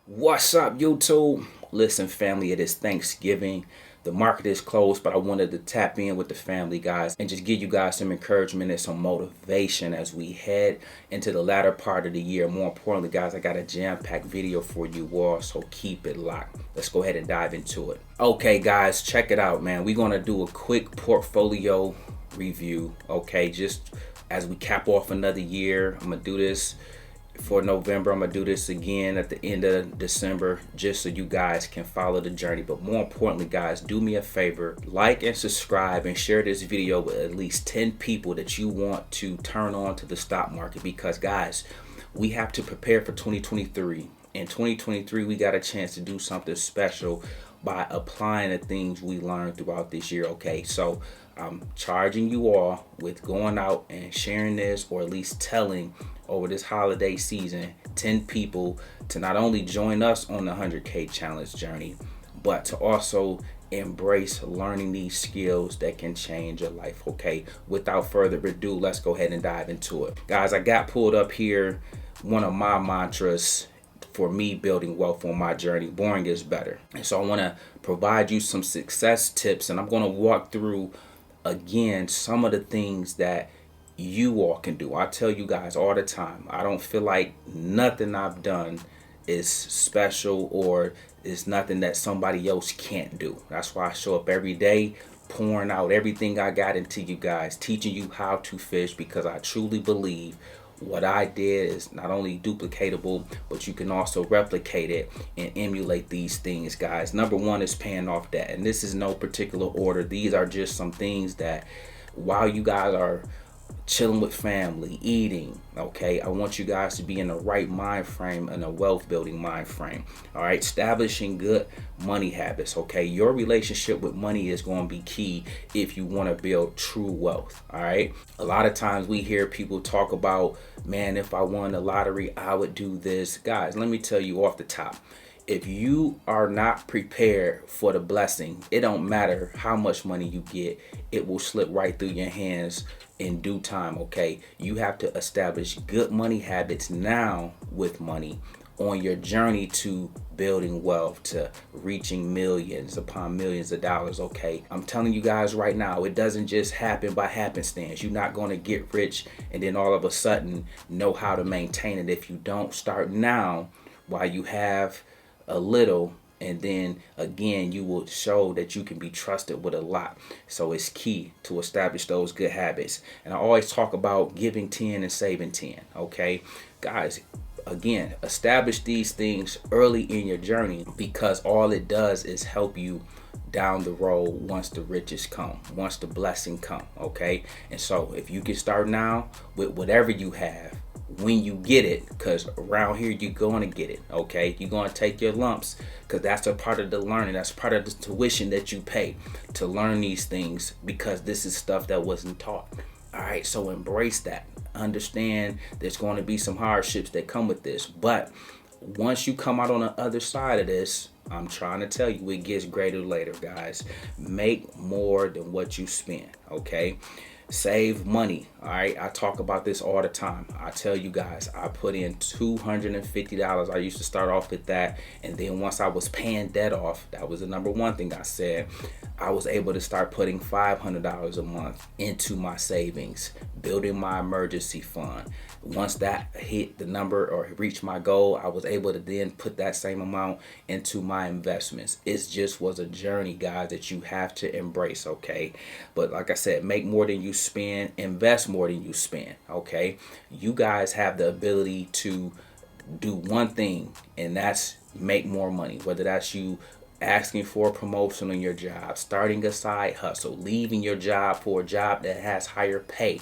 What's up, YouTube? Listen, family, it is Thanksgiving. The market is closed, but I wanted to tap in with the family, guys, and just give you guys some encouragement and some motivation as we head into the latter part of the year. More importantly, guys, I got a jam-packed video for you all, so keep it locked. Let's go ahead and dive into it. Okay, guys, check it out, man. We're going to do a quick portfolio review, okay? Just as we cap off another year, I'm going to do this for November. I'm gonna do this again at the end of December, just so you guys can follow the journey. But more importantly, guys, do me a favor, like and subscribe and share this video with at least 10 people that you want to turn on to the stock market, because guys, we have to prepare for 2023. In 2023, we got a chance to do something special by applying the things we learned throughout this year. Okay, so I'm charging you all with going out and sharing this, or at least telling over this holiday season 10 people to not only join us on the 100K challenge journey, but to also embrace learning these skills that can change your life. Okay, without further ado, let's go ahead and dive into it. Guys, I got pulled up here one of my mantras for me building wealth on my journey: boring is better. And so I want to provide you some success tips, and I'm going to walk through again some of the things that you all can do. I tell you guys all the time, I don't feel like nothing I've done is special or is nothing that somebody else can't do. That's why I show up every day, pouring out everything I got into you guys, teaching you how to fish, because I truly believe what I did is not only duplicatable, but you can also replicate it and emulate these things, guys. Number one is paying off debt, and this is no particular order. These are just some things that while you guys are chilling with family, eating, okay, I want you guys to be in the right mind frame and a wealth building mind frame. All right, establishing good money habits. Okay, your relationship with money is going to be key if you want to build true wealth. All right, a lot of times we hear people talk about, man, if I won the lottery, I would do this. Guys, let me tell you off the top, if you are not prepared for the blessing, it don't matter how much money you get, it will slip right through your hands in due time. Okay, you have to establish good money habits now with money on your journey to building wealth, to reaching millions upon millions of dollars. Okay, I'm telling you guys right now, it doesn't just happen by happenstance. You're not going to get rich and then all of a sudden know how to maintain it if you don't start now while you have a little, and then again you will show that you can be trusted with a lot. So it's key to establish those good habits. And I always talk about giving 10 and saving 10. Okay, guys, again, establish these things early in your journey, because all it does is help you down the road once the riches come, once the blessing come. Okay, and so if you can start now with whatever you have, when you get it, because around here you're going to get it. Okay, you're going to take your lumps, because that's a part of the learning, that's part of the tuition that you pay to learn these things, because this is stuff that wasn't taught. All right, so embrace that. Understand there's going to be some hardships that come with this, but once you come out on the other side of this, I'm trying to tell you, it gets greater later, guys. Make more than what you spend. Okay, save money. All right, I talk about this all the time. I tell you guys, I put in $250. I used to start off with that, and then once I was paying debt off, that was the number one thing I said, I was able to start putting $500 a month into my savings, building my emergency fund. Once that hit the number or reached my goal, I was able to then put that same amount into my investments. It just was a journey, guys, that you have to embrace. Okay, but like I said, make more than you spend, invest more than you spend. Okay, you guys have the ability to do one thing, and that's make more money. Whether that's you asking for a promotion on your job, starting a side hustle, leaving your job for a job that has higher pay.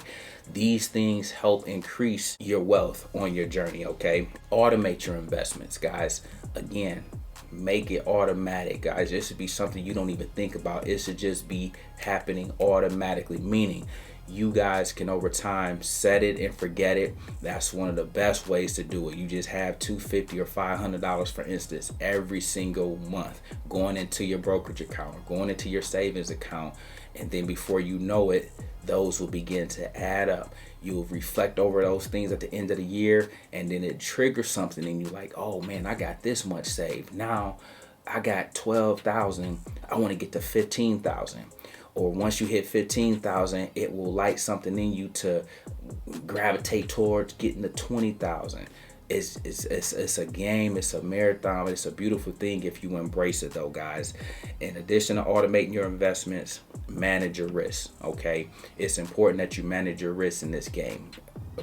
These things help increase your wealth on your journey. Okay, automate your investments, guys. Again, make it automatic, guys. It should be something you don't even think about. It should just be happening automatically, meaning you guys can over time set it and forget it. That's one of the best ways to do it. You just have $250 or $500, for instance, every single month going into your brokerage account or going into your savings account. And then before you know it, those will begin to add up. You'll reflect over those things at the end of the year, and then it triggers something and you're like, oh man, I got this much saved. Now I got 12,000. I want to get to 15,000. Or once you hit 15,000, it will light something in you to gravitate towards getting to 20,000. It's a game, it's a marathon, it's a beautiful thing if you embrace it though, guys. In addition to automating your investments, manage your risks, okay? It's important that you manage your risks in this game.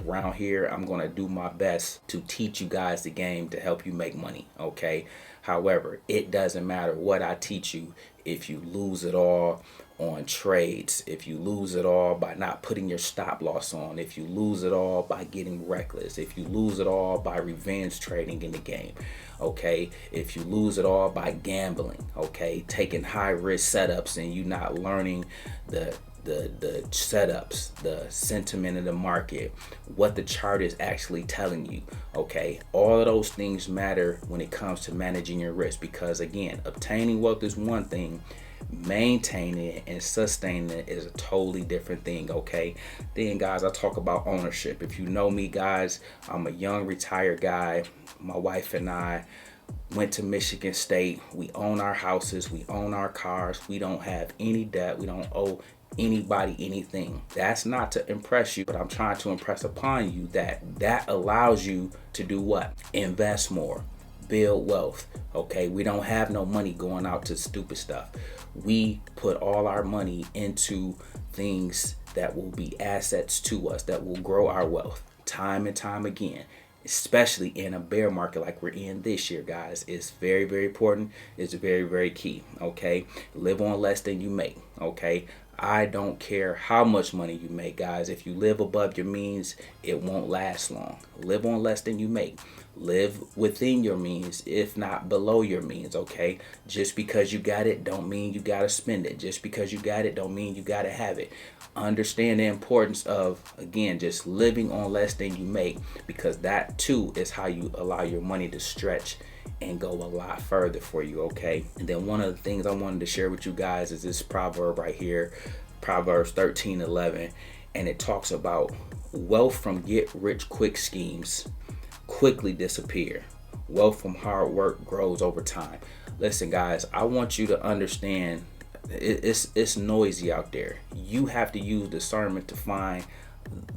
Around here, I'm going to do my best to teach you guys the game to help you make money, okay? However, it doesn't matter what I teach you if you lose it all on trades, if you lose it all by not putting your stop loss on, if you lose it all by getting reckless, if you lose it all by revenge trading in the game, okay, if you lose it all by gambling, okay, taking high risk setups and you not learning the setups, the sentiment of the market, what the chart is actually telling you, okay? All of those things matter when it comes to managing your risk, because again, obtaining wealth is one thing, maintaining it and sustaining it is a totally different thing, okay? Then guys, I talk about ownership. If you know me, guys, I'm a young retired guy. My wife and I went to Michigan State. We own our houses, we own our cars, we don't have any debt, we don't owe anybody anything. That's not to impress you, but I'm trying to impress upon you that allows you to do what? Invest more, build wealth, okay? We don't have no money going out to stupid stuff. We put all our money into things that will be assets to us, that will grow our wealth time and time again, especially in a bear market like we're in this year, guys. It's very, very important. It's very, very key, okay? Live on less than you make, okay? I don't care how much money you make, guys. If you live above your means, it won't last long. Live on less than you make. Live within your means, if not below your means, okay? Just because you got it don't mean you got to spend it. Just because you got it don't mean you got to have it. Understand the importance of, again, just living on less than you make, because that too is how you allow your money to stretch and go a lot further for you, okay? And then one of the things I wanted to share with you guys is this proverb right here, Proverbs 13:11, and it talks about wealth from get rich quick schemes quickly disappear. Wealth from hard work grows over time. Listen, guys, I want you to understand it's noisy out there. You have to use discernment to find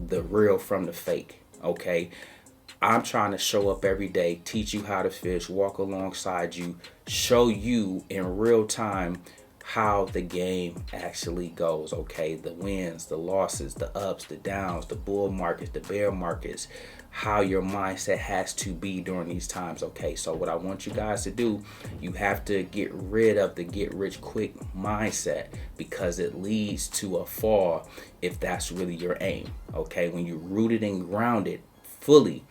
the real from the fake, okay? I'm trying to show up every day, teach you how to fish, walk alongside you, show you in real time how the game actually goes, okay? The wins, the losses, the ups, the downs, the bull markets, the bear markets, how your mindset has to be during these times, okay? So what I want you guys to do, you have to get rid of the get rich quick mindset, because it leads to a fall if that's really your aim, okay? When you're rooted and grounded fully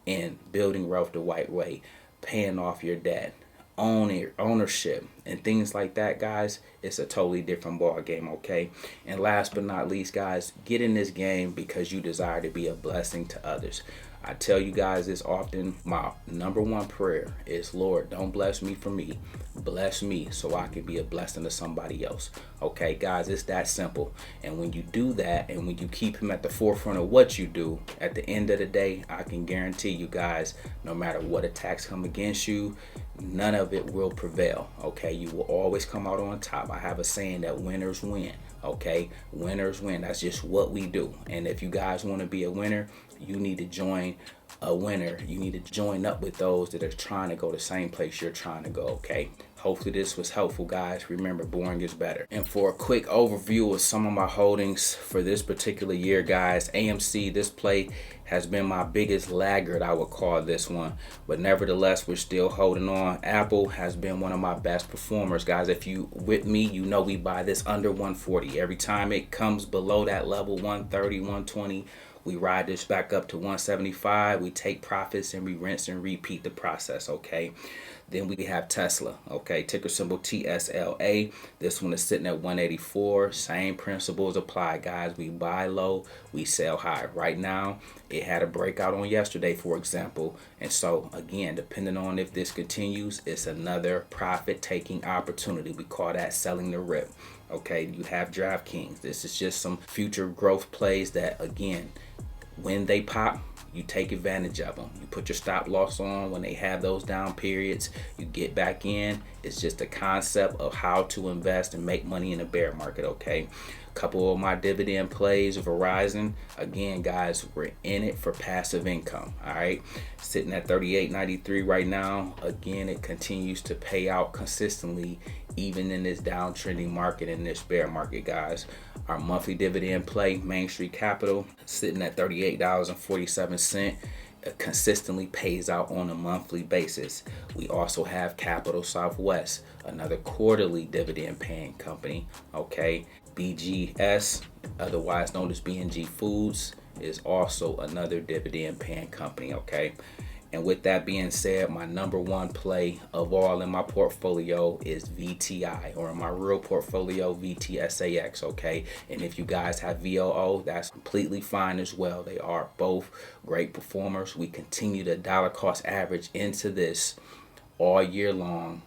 in building wealth the right way, paying off your debt, ownership, and things like that, guys, it's a totally different ball game, okay? And last but not least, guys, get in this game because you desire to be a blessing to others. I tell you guys this often, my number one prayer is, Lord, don't bless me for me. Bless me so I can be a blessing to somebody else. Okay, guys, it's that simple. And when you do that, and when you keep him at the forefront of what you do, at the end of the day, I can guarantee you guys, no matter what attacks come against you, none of it will prevail. Okay, you will always come out on top. I have a saying that winners win. Okay, winners win. That's just what we do. And if you guys want to be a winner, you need to join a winner. You need to join up with those that are trying to go the same place you're trying to go, okay? Hopefully this was helpful, guys. Remember, boring is better. And for a quick overview of some of my holdings for this particular year, guys, AMC, this play has been my biggest laggard, I would call this one. But nevertheless, we're still holding on. Apple has been one of my best performers, guys. If you with me, you know we buy this under 140. Every time it comes below that level, 130, 120, We ride this back up to 175. We take profits and we rinse and repeat the process, okay? Then we have Tesla, okay? Ticker symbol TSLA. This one is sitting at 184. Same principles apply, guys. We buy low, we sell high. Right now, it had a breakout on yesterday, for example. And so, again, depending on if this continues, it's another profit-taking opportunity. We call that selling the rip. Okay, you have DraftKings. This is just some future growth plays that, again, when they pop, you take advantage of them. You put your stop loss on when they have those down periods. You get back in. It's just a concept of how to invest and make money in a bear market, okay? A couple of my dividend plays, Verizon. Again, guys, we're in it for passive income, all right? Sitting at $38.93 right now. Again, it continues to pay out consistently, even in this downtrending market, in this bear market, guys. Our monthly dividend play, Main Street Capital, sitting at $38.47. It consistently pays out on a monthly basis. We also have Capital Southwest, another quarterly dividend paying company, okay? BGS, otherwise known as BNG Foods, is also another dividend paying company, okay? And with that being said, my number one play of all in my portfolio is VTI, or in my real portfolio, VTSAX, okay? And if you guys have VOO, that's completely fine as well. They are both great performers. We continue to dollar cost average into this all year long,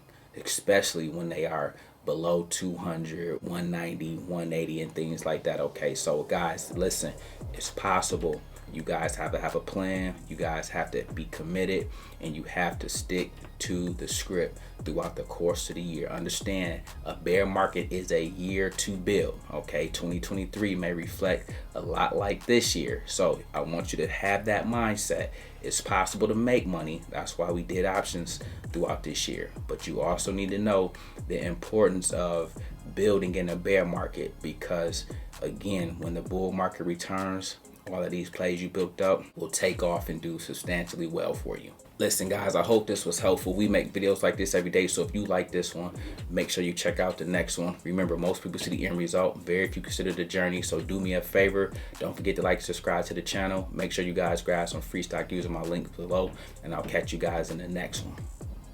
especially when they are below 200, 190, 180, and things like that, okay? So guys, listen, it's possible. You guys have to have a plan. You guys have to be committed, and you have to stick to the script throughout the course of the year. Understand, a bear market is a year to build, okay? 2023 may reflect a lot like this year. So I want you to have that mindset. It's possible to make money. That's why we did options throughout this year. But you also need to know the importance of building in a bear market, because again, when the bull market returns, all of these plays you built up will take off and do substantially well for you. Listen, guys, I hope this was helpful. We make videos like this every day, so if you like this one, make sure you check out the next one. Remember, most people see the end result, very few consider the journey. So do me a favor, don't forget to like and subscribe to the channel. Make sure you guys grab some free stock using my link below, and I'll catch you guys in the next one.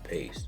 Peace.